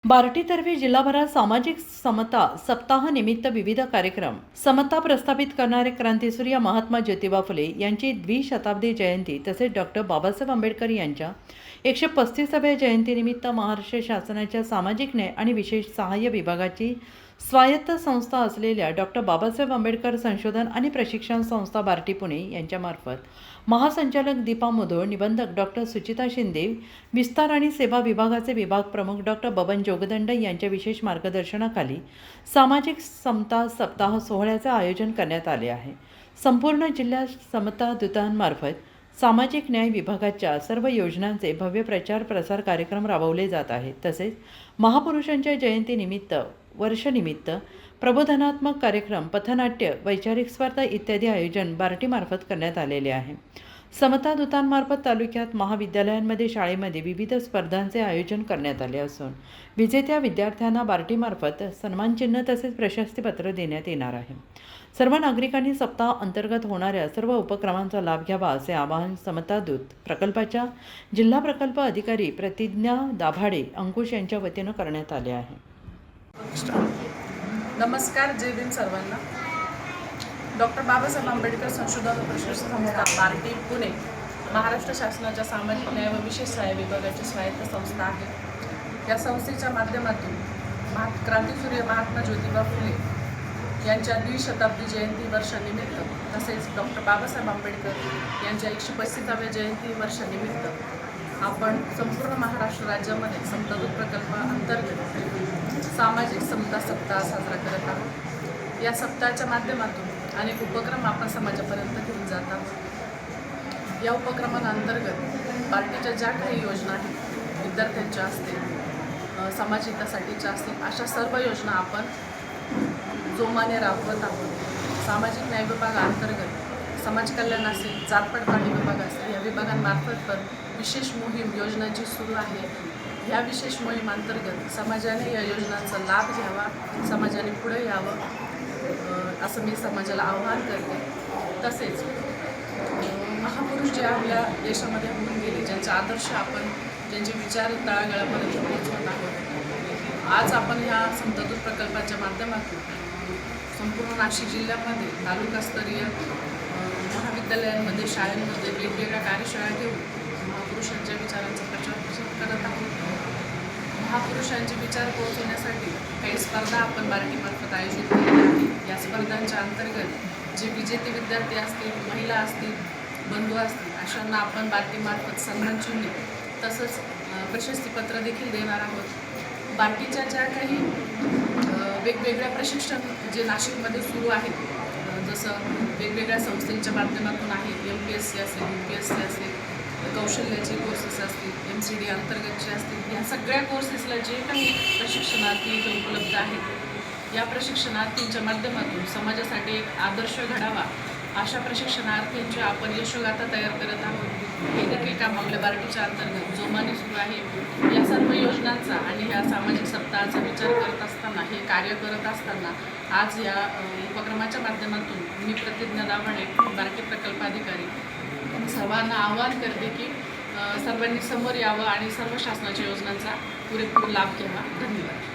बार्टीतर्फे जिल्हाभरात सामाजिक समता सप्ताह निमित्त विविध कार्यक्रम। समता प्रस्थापित करणारे क्रांतीसूर्य महात्मा ज्योतिबा फुले यांची द्विशताब्दी जयंती तसेच डॉक्टर बाबासाहेब आंबेडकर यांच्या 135व्या जयंतीनिमित्त महाराष्ट्र शासनाच्या सामाजिक न्याय आणि विशेष सहाय्य विभागाची स्वायत्त संस्था असलेल्या डॉक्टर बाबासाहेब आंबेडकर संशोधन आणि प्रशिक्षण संस्था बार्टी पुणे यांच्यामार्फत महासंचालक दीपा मुधोळ, निबंधक डॉक्टर सुचिता शिंदे, विस्तार आणि सेवा विभागाचे विभाग प्रमुख डॉक्टर बबन जोगदंड यांच्या विशेष मार्गदर्शनाखाली सामाजिक समता सप्ताह सोहळ्याचे आयोजन करण्यात आले आहे। संपूर्ण जिल्ह्यात समता दूतांमार्फत सामाजिक न्याय विभागाच्या सर्व योजनांचे भव्य प्रचार प्रसार कार्यक्रम राबवले जात आहेत। तसेच महापुरुषांच्या जयंतीनिमित्त वर्षनिमित्त प्रबोधनात्मक कार्यक्रम, पथनाट्य, वैचारिक स्पर्धा इत्यादी आयोजन बार्टीमार्फत करण्यात आलेले आहे। समता दूतांमार्फत तालुक्यात महाविद्यालयांमध्ये शाळेमध्ये विविध स्पर्धांचे आयोजन करण्यात आले असून विजेत्या विद्यार्थ्यांना बार्टीमार्फत सन्मानचिन्ह तसेच प्रशस्तीपत्र देण्यात येणार आहे। सर्व नागरिकांनी सप्ताह अंतर्गत होणाऱ्या सर्व उपक्रमांचा लाभ घ्यावा असे आवाहन समता दूत प्रकल्पाच्या जिल्हा प्रकल्प अधिकारी प्रतिज्ञा दाभाडे अंकुश यांच्या वतीनं करण्यात आले आहे। नमस्कार, जय भीम सर्वांना। डॉक्टर बाबासाहेब आंबेडकर संशोधन व प्रशिक्षण संस्था बार्टी पुणे महाराष्ट्र शासनाच्या सामाजिक न्याय व विशेष सहाय्य विभागाची स्वायत्त संस्था आहे। या संस्थेच्या माध्यमातून क्रांतीसूर्य महात्मा ज्योतिबा फुले यांच्या द्विशताब्दी जयंती वर्षानिमित्त तसेच डॉक्टर बाबासाहेब आंबेडकर यांच्या 135व्या जयंती वर्षानिमित्त आपण संपूर्ण महाराष्ट्र राज्यामध्ये समता दूत प्रकल्प अंतर्गत सामाजिक समता सप्ताह साजरा करत आहोत। या सप्ताहाच्या माध्यमातून अनेक उपक्रम आपण समाजापर्यंत घेऊन जात आहोत। या उपक्रमांअंतर्गत बार्टीच्या ज्या काही योजना आहेत, विद्यार्थ्यांच्या असतील, समाजहितासाठीच्या असतील, अशा सर्व योजना आपण जोमाने राबवत आहोत। सामाजिक न्याय विभागाअंतर्गत समाज कल्याण असेल, जात पडताळणी विभाग असेल, या विभागांमार्फत पण विशेष मोहीम योजनांची सुरू आहे। ह्या विशेष मोहिमांतर्गत समाजाने या योजनांचा लाभ घ्यावा, समाजाने पुढे यावं असं मी समाजाला आवाहन करते। तसेच महापुरुष जे आपल्या देशामध्ये होऊन गेले, ज्यांचे आदर्श आपण, ज्यांचे विचार तळागाळापर्यंत पोहोचवत आहोत, आज आपण ह्या समता दूत प्रकल्पाच्या माध्यमातून संपूर्ण नाशिक जिल्ह्यामध्ये तालुकास्तरीय महाविद्यालयांमध्ये, शाळांमध्ये वेगवेगळ्या कार्यशाळा घेऊन महापुरुषांच्या विचारांचा प्रचार करत आहोत। महापुरुषांचे विचार पोहोचवण्यासाठी काही स्पर्धा आपण बार्टीमार्फत आयोजित केलेल्या आहेत। या स्पर्धांच्या अंतर्गत जे विजेते विद्यार्थी असतील, महिला असतील, बंधू असतील, अशांना आपण बार्टीमार्फत सन्मानचिन्ह तसंच प्रशस्तीपत्र देखील देणार आहोत। बार्टीच्या ज्या काही वेगवेगळ्या प्रशिक्षण जे नाशिकमध्ये सुरू आहेत, जसं वेगवेगळ्या संस्थेच्या माध्यमातून आहे, MPSC असेल, UPSC असेल, कौशल्याचे कोर्सेस असतील, MCD अंतर्गतचे असतील, या सगळ्या कोर्सेसला जे काही प्रशिक्षणार्थी इथे उपलब्ध आहेत, या प्रशिक्षणार्थींच्या माध्यमातून समाजासाठी एक आदर्श घडावा अशा प्रशिक्षणार्थींची आपण यशोगाथा तयार करत आहोत। हे देखील काम आपल्या बार्टीच्या अंतर्गत जोमाने सुरू आहे। या सर्व योजनांचा आणि ह्या सामाजिक सप्ताहाचा विचार करत असताना, हे कार्य करत असताना आज या उपक्रमाच्या माध्यमातून मी प्रतिज्ञा दाभाडे, बार्टी प्रकल्प अधिकारी, सर्वांना आवाहन करते की सर्वांनी समोर यावं आणि सर्व शासनाच्या योजनांचा पुरेपूर लाभ घ्यावा। धन्यवाद।